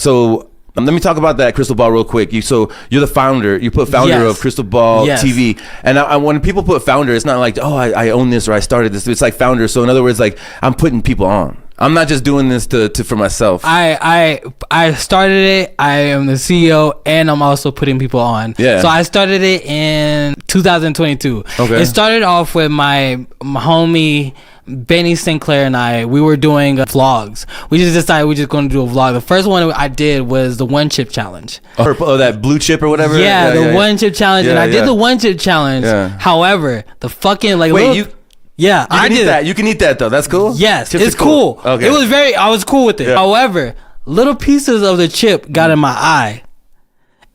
So let me talk about that Crystal Ball real quick. So you're the founder. You put founder of Crystal Ball TV. And when people put founder, it's not like, oh, I own this or I started this. It's like founder. So in other words, like I'm putting people on. I'm not just doing this for myself. I started it. I am the CEO, and I'm also putting people on. Yeah. So I started it in 2022. Okay. It started off with my homie Benny Sinclair and I. We were doing vlogs. We just decided we're just going to do a vlog. The first one I did was the one chip challenge. Oh, that blue chip or whatever. Yeah, the one chip challenge, and I did the one chip challenge. Yeah. However, the fucking Yeah, I did that. You can eat that though. That's cool. Yes, Chips it's cool. Okay. It was I was cool with it. Yeah. However, little pieces of the chip got in my eye,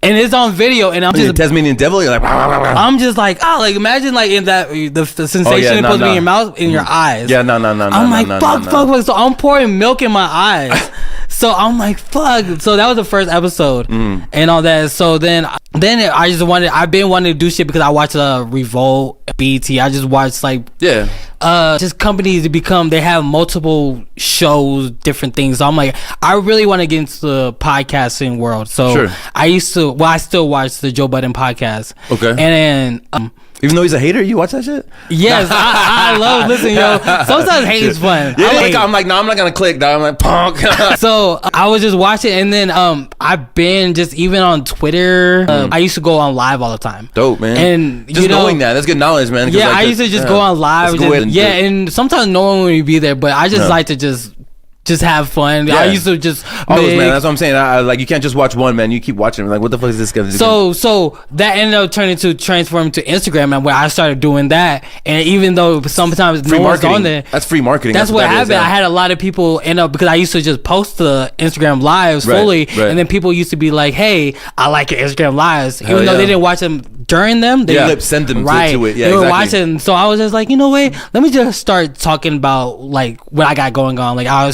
and it's on video. And I'm just Tasmanian devil. You're like, I'm just like, imagine like in that the sensation supposed to be in your mouth, in your eyes. Yeah, no. I'm like, fuck. So I'm pouring milk in my eyes. So I'm like, fuck. So that was the first episode and all that. So then I've been wanting to do shit because I watched Revolt, BET. I just watched just companies they have multiple shows, different things. So I'm like, I really want to get into the podcasting world. So I still watch the Joe Budden podcast. Okay. And then even though he's a hater, you watch that shit? Yes, I love listening, yo. Sometimes hate is fun. Yeah, I'm like, no, I'm not gonna click, dog. I'm like, punk. So I was just watching, and then I've been just even on Twitter. I used to go on live all the time. Dope, man. And just knowing that's good knowledge, man. Yeah, I used to just go on live. And sometimes no one would be there, but I just like to just have fun. I used to just always, man. That's what I'm saying. Like you can't just watch one, man. You keep watching. Like, what the fuck is this guy doing? So that ended up transforming to Instagram, and where I started doing that. And even though sometimes no one's on there, that's free marketing. That's what happened. I had a lot of people end up because I used to just post the Instagram lives fully, and then people used to be like, "Hey, I like your Instagram lives," even though they didn't watch them during them. They lip sent them to it. Yeah, they were watching. So I was just like, you know what? Let me just start talking about like what I got going on. Like I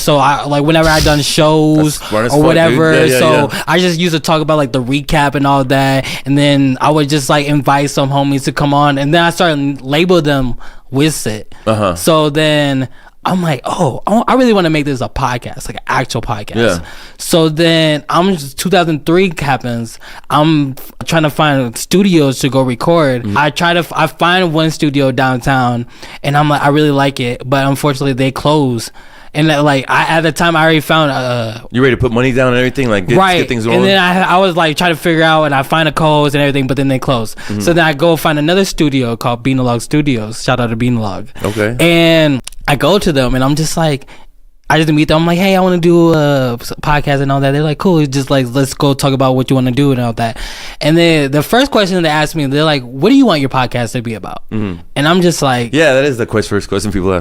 whenever I done shows or whatever, I just used to talk about like the recap and all that, and then I would just like invite some homies to come on, and then I started label them with it. So then I'm like, I really want to make this a podcast, like an actual podcast. Yeah. So then 2003 happens. I'm trying to find studios to go record. I find one studio downtown, and I'm like, I really like it, but unfortunately they close. And like at the time I already found you ready to put money down and everything, like get things rolling. And then I was like trying to figure out, and I find a co-host and everything, but then they close. So then I go find another studio called Beanolog Studios. Shout out to Beanolog. Okay. And I go to them, and I'm just like, I just meet them. I'm like, hey, I want to do a podcast and all that. They're like, cool. It's just like, let's go talk about what you want to do and all that. And then the first question they asked me, they're like, what do you want your podcast to be about? And I'm just like, yeah, that is the first question people ask.